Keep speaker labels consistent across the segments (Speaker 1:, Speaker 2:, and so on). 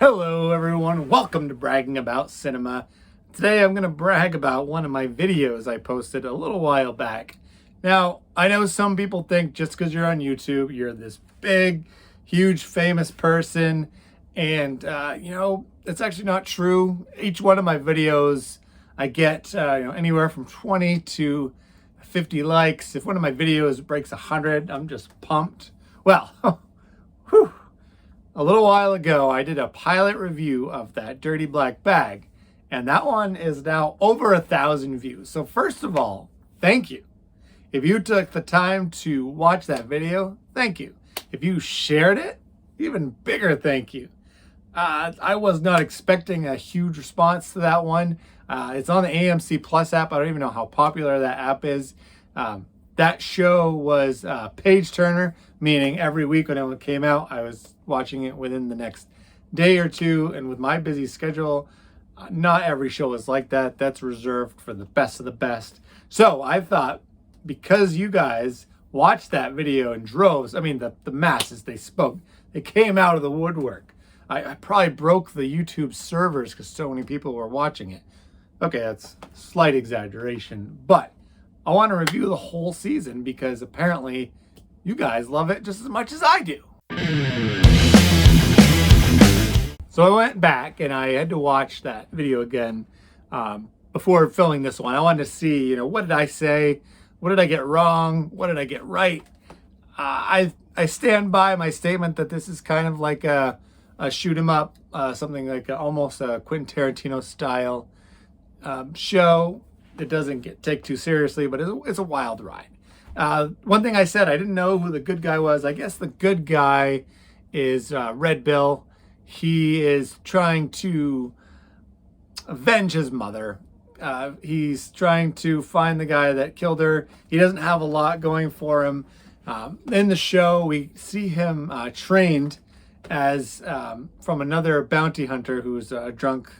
Speaker 1: Hello everyone, welcome to Bragging About Cinema. Today I'm going to brag about one of my videos I posted a little while back. Now, I know some people think just because you're on YouTube, you're this big, huge, famous person, and it's actually not true. Each one of my videos, I get anywhere from 20 to 50 likes. If one of my videos breaks 100, I'm just pumped. Well, whew. A little while ago, I did a pilot review of that dirty black bag, and that one is now over 1,000 views. So first of all, thank you. If you took the time to watch that video, thank you. If you shared it, even bigger thank you. I was not expecting a huge response to that one. It's on the AMC Plus app. I don't even know how popular that app is. That show was page turner, meaning every week when it came out, I was watching it within the next day or two. And with my busy schedule, not every show is like that. That's reserved for the best of the best. So I thought, because you guys watched that video in droves, I mean, the masses, they spoke. They came out of the woodwork. I probably broke the YouTube servers because so many people were watching it. Okay, that's slight exaggeration, but I want to review the whole season because apparently you guys love it just as much as I do. So I went back and I had to watch that video again before filming this one. I wanted to see, what did I say? What did I get wrong? What did I get right? I stand by my statement that this is kind of like a shoot 'em up, something like almost a Quentin Tarantino style show. It doesn't take too seriously, but it's a wild ride. One thing I said, I didn't know who the good guy was. I guess the good guy is Red Bill. He is trying to avenge his mother. He's trying to find the guy that killed her. He doesn't have a lot going for him. In the show, we see him trained as from another bounty hunter who's drunk,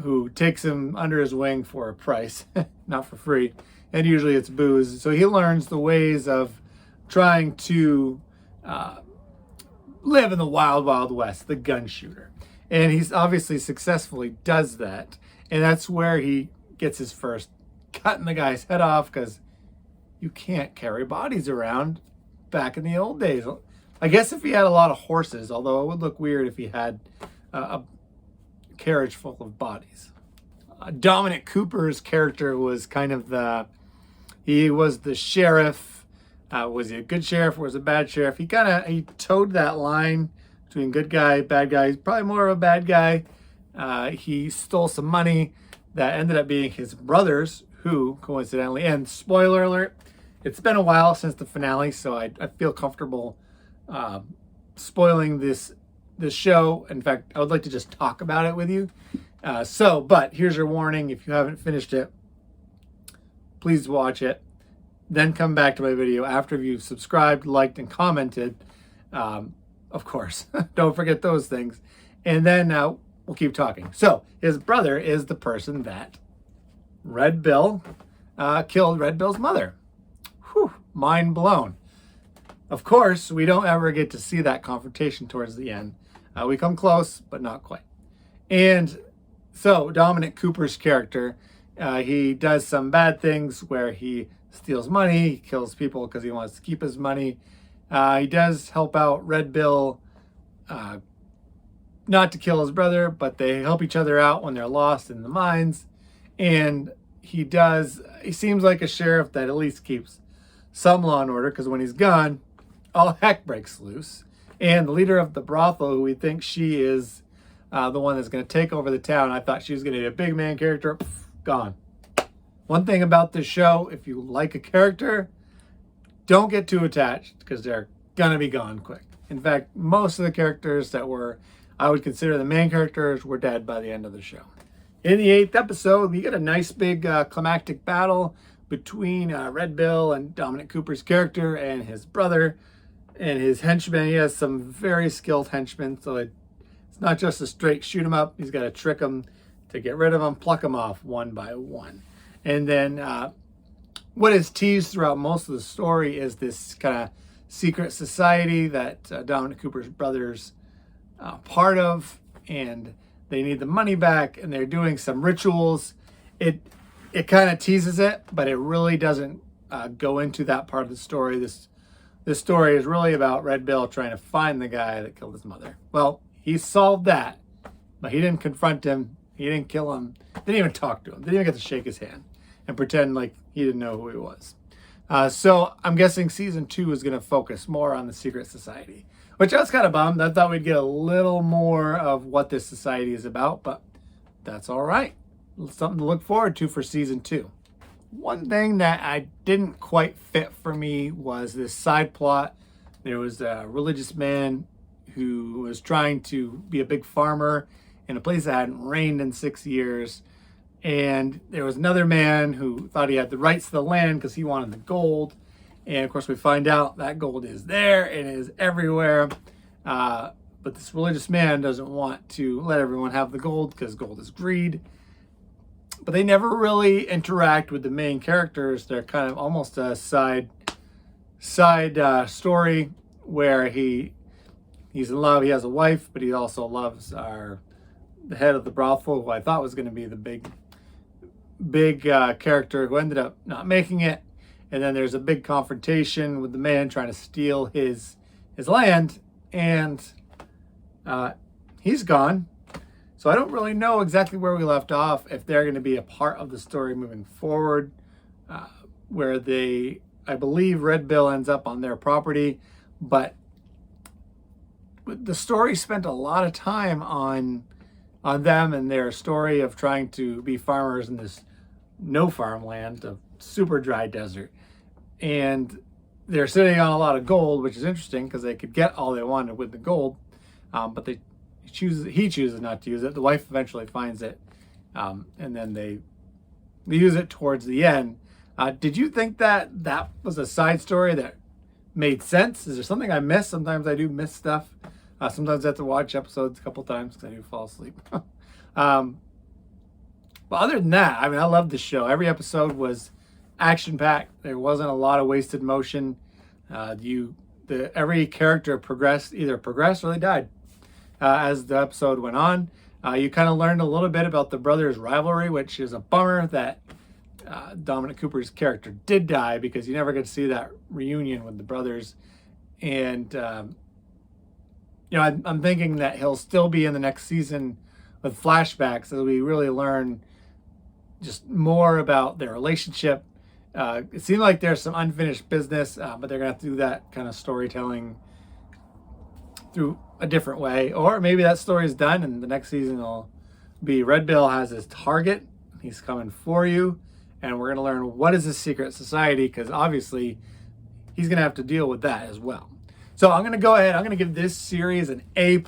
Speaker 1: who takes him under his wing for a price, not for free. And usually it's booze. So he learns the ways of trying to live in the wild, wild west, the gun shooter. And he's obviously successfully does that. And that's where he gets his first cutting the guy's head off, because you can't carry bodies around back in the old days. I guess if he had a lot of horses, although it would look weird if he had a carriage full of bodies. Dominic Cooper's character was kind of he was the sheriff. Was he a good sheriff or was he a bad sheriff? He towed that line between good guy, bad guy. He's probably more of a bad guy. He stole some money that ended up being his brother's, who coincidentally, and spoiler alert, it's been a while since the finale, so I feel comfortable spoiling this show. In fact, I would like to just talk about it with you. But here's your warning. If you haven't finished it, please watch it. Then come back to my video after you've subscribed, liked, and commented. Of course, don't forget those things. And then we'll keep talking. So his brother is the person that Red Bill killed Red Bill's mother. Whew, mind blown. Of course, we don't ever get to see that confrontation towards the end. We come close, but not quite. And so Dominic Cooper's character, he does some bad things where he steals money, he kills people because he wants to keep his money. He does help out Red Bill, not to kill his brother, but they help each other out when they're lost in the mines. And he seems like a sheriff that at least keeps some law and order, because when he's gone, all heck breaks loose. And the leader of the brothel, who we think she is the one that's going to take over the town, I thought she was going to be a big man character, gone. One thing about this show, if you like a character, don't get too attached, because they're going to be gone quick. In fact, most of the characters that I would consider the main characters were dead by the end of the show. In the 8th episode, we get a nice big climactic battle between Red Bill and Dominic Cooper's character and his brother and his henchmen. He has some very skilled henchmen, so it's not just a straight shoot 'em up. He's got to trick them to get rid of them, pluck them off one by one. And then what is teased throughout most of the story is this kind of secret society that Dominic Cooper's brother's part of. and they need the money back, and they're doing some rituals. It kind of teases it, but it really doesn't go into that part of the story. This story is really about Red Bill trying to find the guy that killed his mother. Well, he solved that, but he didn't confront him. He didn't kill him. Didn't even talk to him. Didn't even get to shake his hand and pretend like he didn't know who he was. So I'm guessing season 2 is going to focus more on the secret society, which I was kind of bummed. I thought we'd get a little more of what this society is about, but that's all right. Something to look forward to for season 2. One thing that I didn't quite fit for me was this side plot. There was a religious man who was trying to be a big farmer in a place that hadn't rained in 6 years. And there was another man who thought he had the rights to the land because he wanted the gold. And of course, we find out that gold is there and is everywhere. But this religious man doesn't want to let everyone have the gold because gold is greed. But they never really interact with the main characters. They're kind of almost a side story where he's in love. He has a wife, but he also loves the head of the brothel, who I thought was going to be the big character, who ended up not making it. And then there's a big confrontation with the man trying to steal his land, and he's gone. So I don't really know exactly where we left off, if they're going to be a part of the story moving forward, where I believe Red Bill ends up on their property, but the story spent a lot of time on them and their story of trying to be farmers in this no farmland, a super dry desert. And they're sitting on a lot of gold, which is interesting because they could get all they wanted with the gold, but he chooses not to use it. The wife eventually finds it, and then they use it towards the end. Did you think that was a side story that made sense? Is there something I missed? Sometimes I do miss stuff. Sometimes I have to watch episodes a couple times because I do fall asleep. But other than that, I mean, I love the show. Every episode was action-packed. There wasn't a lot of wasted motion. Every character either progressed or they died as the episode went on. You kind of learned a little bit about the brothers' rivalry, which is a bummer that Dominic Cooper's character did die, because you never get to see that reunion with the brothers. And I'm thinking that he'll still be in the next season with flashbacks, so we really learn just more about their relationship. It seemed like there's some unfinished business, but they're going to have to do that kind of storytelling through a different way. Or maybe that story is done and the next season will be Red Bill has his target. He's coming for you. And we're going to learn what is his secret society, because obviously he's going to have to deal with that as well. So I'm going to go ahead. I'm going to give this series an A+.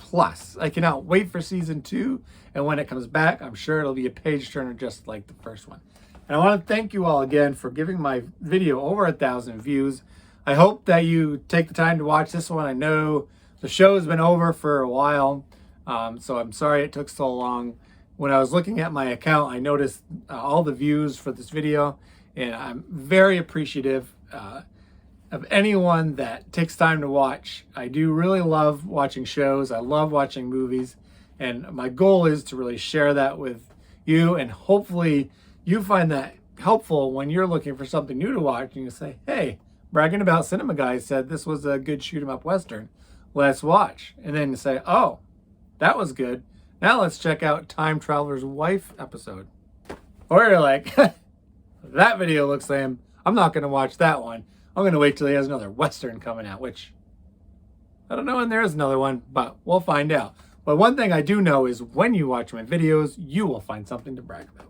Speaker 1: I cannot wait for season 2. And when it comes back, I'm sure it'll be a page turner just like the first one. And I want to thank you all again for giving my video over 1,000 views. I hope that you take the time to watch this one. I know the show has been over for a while, so I'm sorry it took so long. When I was looking at my account, I noticed all the views for this video, and I'm very appreciative of anyone that takes time to watch. I do really love watching shows. I love watching movies, and my goal is to really share that with you, and hopefully you find that helpful when you're looking for something new to watch and you say, hey, Bragging About Cinema Guy said this was a good shoot 'em up Western. Let's watch. And then you say, oh, that was good. Now let's check out Time Traveler's Wife episode. Or you're like, that video looks lame. I'm not going to watch that one. I'm going to wait till he has another Western coming out, which I don't know when there is another one, but we'll find out. But one thing I do know is when you watch my videos, you will find something to brag about.